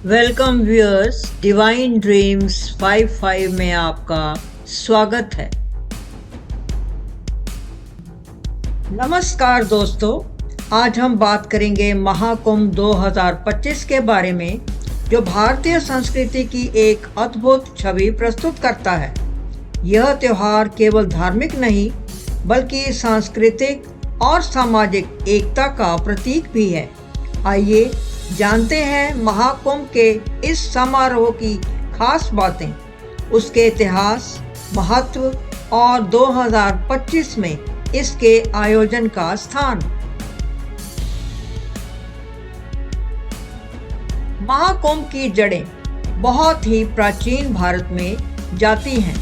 Welcome viewers, divine dreams 55 में आपका स्वागत है। नमस्कार दोस्तों, आज हम बात करेंगे महाकुंभ 2025 के बारे में, जो भारतीय संस्कृति की एक अद्भुत छवि प्रस्तुत करता है। यह त्योहार केवल धार्मिक नहीं बल्कि सांस्कृतिक और सामाजिक एकता का प्रतीक भी है। आइए जानते हैं महाकुंभ के इस समारोह की खास बातें, उसके इतिहास, महत्व और 2025 में इसके आयोजन का स्थान। महाकुंभ की जड़ें बहुत ही प्राचीन भारत में जाती हैं।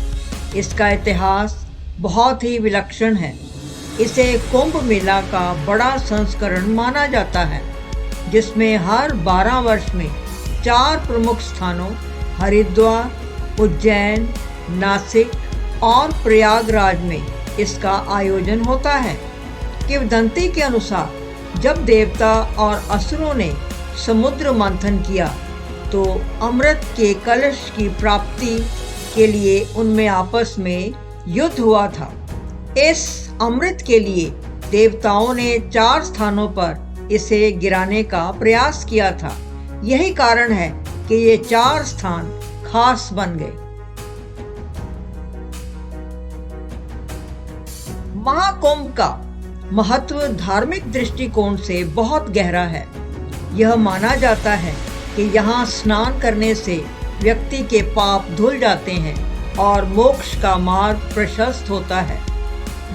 इसका इतिहास बहुत ही विलक्षण है। इसे कुंभ मेला का बड़ा संस्करण माना जाता है, जिसमें हर 12 वर्ष में 4 प्रमुख स्थानों हरिद्वार, उज्जैन, नासिक और प्रयागराज में इसका आयोजन होता है। किंवदंती के अनुसार जब देवता और असुरों ने समुद्र मंथन किया तो अमृत के कलश की प्राप्ति के लिए उनमें आपस में युद्ध हुआ था। इस अमृत के लिए देवताओं ने 4 स्थानों पर इसे गिराने का प्रयास किया था। यही कारण है कि ये 4 स्थान खास बन गए। महाकुंभ का महत्व धार्मिक दृष्टिकोण से बहुत गहरा है। यह माना जाता है कि यहाँ स्नान करने से व्यक्ति के पाप धुल जाते हैं और मोक्ष का मार्ग प्रशस्त होता है।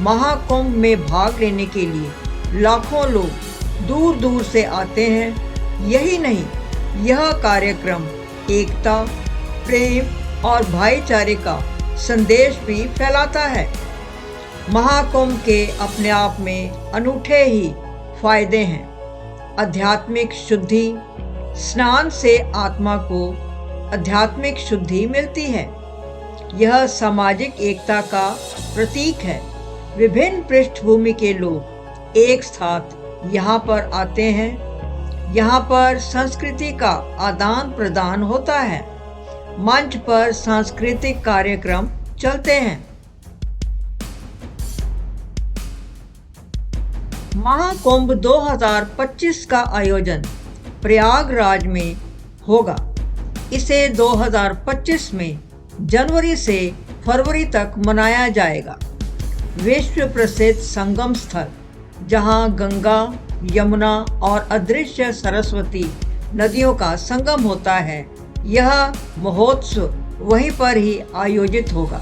महाकुंभ में भाग लेने के लिए लाखों लोग दूर दूर से आते हैं। यही नहीं, यह कार्यक्रम एकता, प्रेम और भाईचारे का संदेश भी फैलाता है। महाकुंभ के अपने आप में अनूठे ही फायदे हैं। आध्यात्मिक शुद्धि, स्नान से आत्मा को आध्यात्मिक शुद्धि मिलती है। यह सामाजिक एकता का प्रतीक है। विभिन्न पृष्ठभूमि के लोग एक साथ यहाँ पर आते हैं। यहाँ पर संस्कृति का आदान प्रदान होता है। मंच पर सांस्कृतिक कार्यक्रम चलते हैं। महाकुंभ 2025 का आयोजन प्रयागराज में होगा। इसे 2025 में जनवरी से फरवरी तक मनाया जाएगा। विश्व प्रसिद्ध संगम स्थल, जहां गंगा, यमुना और अदृश्य सरस्वती नदियों का संगम होता है, यह महोत्सव वहीं पर ही आयोजित होगा।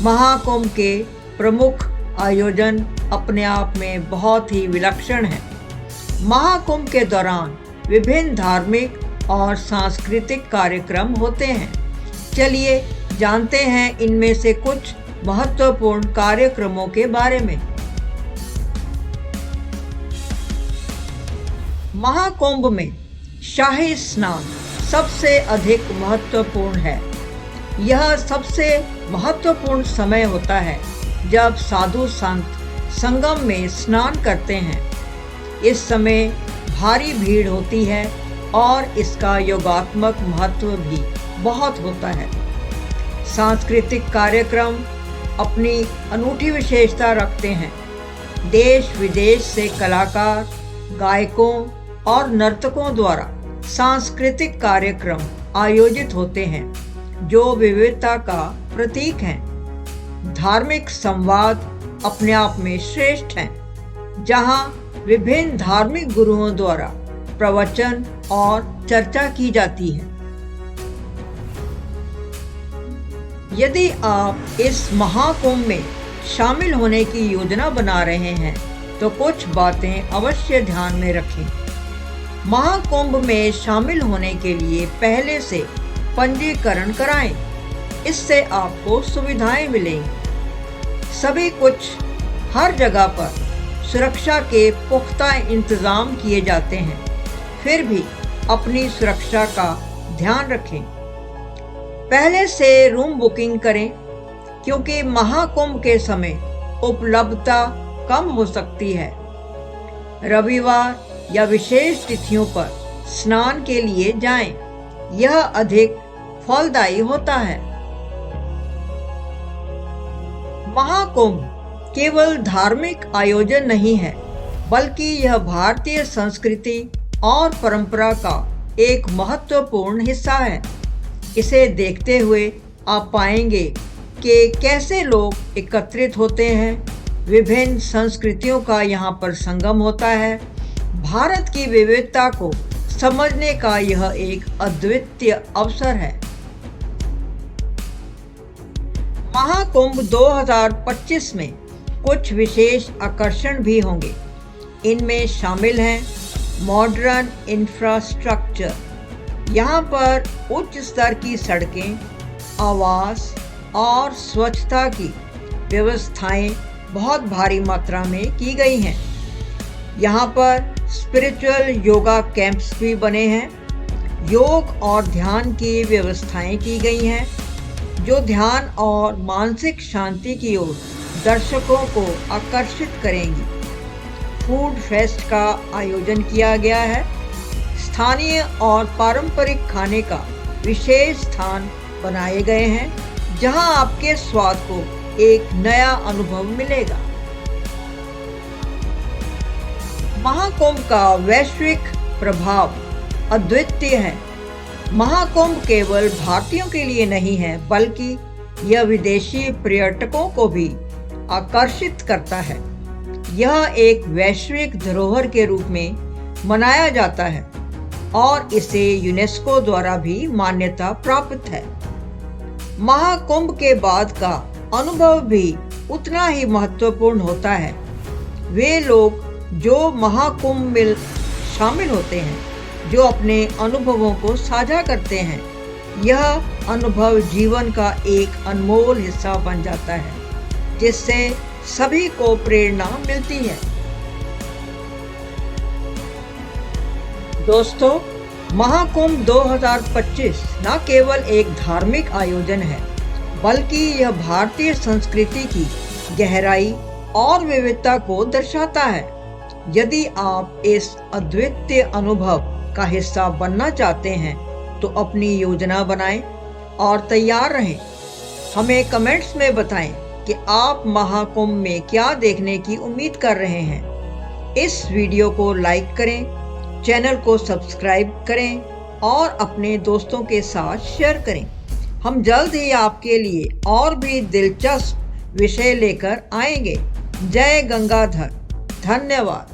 महाकुंभ के प्रमुख आयोजन अपने आप में बहुत ही विलक्षण हैं। महाकुंभ के दौरान विभिन्न धार्मिक और सांस्कृतिक कार्यक्रम होते हैं। चलिए जानते हैं इनमें से कुछ महत्वपूर्ण कार्यक्रमों के बारे में। महाकुंभ में शाही स्नान सबसे अधिक महत्वपूर्ण है। यह सबसे महत्वपूर्ण समय होता है जब साधु संत संगम में स्नान करते हैं। इस समय भारी भीड़ होती है और इसका योगात्मक महत्व भी बहुत होता है। सांस्कृतिक कार्यक्रम अपनी अनूठी विशेषता रखते हैं। देश विदेश से कलाकार, गायकों और नर्तकों द्वारा सांस्कृतिक कार्यक्रम आयोजित होते हैं, जो विविधता का प्रतीक हैं। धार्मिक संवाद अपने आप में श्रेष्ठ हैं, जहां विभिन्न धार्मिक गुरुओं द्वारा प्रवचन और चर्चा की जाती है। यदि आप इस महाकुंभ में शामिल होने की योजना बना रहे हैं तो कुछ बातें अवश्य ध्यान में रखें। महाकुंभ में शामिल होने के लिए पहले से पंजीकरण कराएं। इससे आपको सुविधाएं मिलेंगी। सभी कुछ हर जगह पर सुरक्षा के पुख्ता इंतजाम किए जाते हैं। फिर भी अपनी सुरक्षा का ध्यान रखें। पहले से रूम बुकिंग करें, क्योंकि महाकुंभ के समय उपलब्धता कम हो सकती है। रविवार या विशेष तिथियों पर स्नान के लिए जाएं। यह अधिक फलदायी होता है। महाकुंभ केवल धार्मिक आयोजन नहीं है, बल्कि यह भारतीय संस्कृति और परंपरा का एक महत्वपूर्ण हिस्सा है। इसे देखते हुए आप पाएंगे कि कैसे लोग एकत्रित होते हैं, विभिन्न संस्कृतियों का यहाँ पर संगम होता है। भारत की विविधता को समझने का यह एक अद्वितीय अवसर है। महाकुंभ 2025 में कुछ विशेष आकर्षण भी होंगे। इनमें शामिल हैं मॉडर्न इंफ्रास्ट्रक्चर। यहाँ पर उच्च स्तर की सड़कें, आवास और स्वच्छता की व्यवस्थाएं बहुत भारी मात्रा में की गई हैं। यहाँ पर स्पिरिचुअल योगा कैंप्स भी बने हैं। योग और ध्यान की व्यवस्थाएं की गई हैं, जो ध्यान और मानसिक शांति की ओर दर्शकों को आकर्षित करेंगी। फूड फेस्ट का आयोजन किया गया है। स्थानीय और पारंपरिक खाने का विशेष स्थान बनाए गए हैं, जहां आपके स्वाद को एक नया अनुभव मिलेगा। महाकुंभ का वैश्विक प्रभाव अद्वितीय है। महाकुंभ केवल भारतीयों के लिए नहीं है, बल्कि यह विदेशी पर्यटकों को भी आकर्षित करता है। यह एक वैश्विक धरोहर के रूप में मनाया जाता है और इसे यूनेस्को द्वारा भी मान्यता प्राप्त है। महाकुंभ के बाद का अनुभव भी उतना ही महत्वपूर्ण होता है। वे लोग जो महाकुंभ में शामिल होते हैं, जो अपने अनुभवों को साझा करते हैं, यह अनुभव जीवन का एक अनमोल हिस्सा बन जाता है, जिससे सभी को प्रेरणा मिलती है। दोस्तों, महाकुंभ 2025 न केवल एक धार्मिक आयोजन है, बल्कि यह भारतीय संस्कृति की गहराई और विविधता को दर्शाता है। यदि आप इस अद्वितीय अनुभव का हिस्सा बनना चाहते हैं, तो अपनी योजना बनाएं और तैयार रहें। हमें कमेंट्स में बताएं कि आप महाकुंभ में क्या देखने की उम्मीद कर रहे हैं। इस वीडियो को लाइक करें, चैनल को सब्सक्राइब करें और अपने दोस्तों के साथ शेयर करें। हम जल्द ही आपके लिए और भी दिलचस्प विषय लेकर आएंगे। जय गंगाधर। धन्यवाद।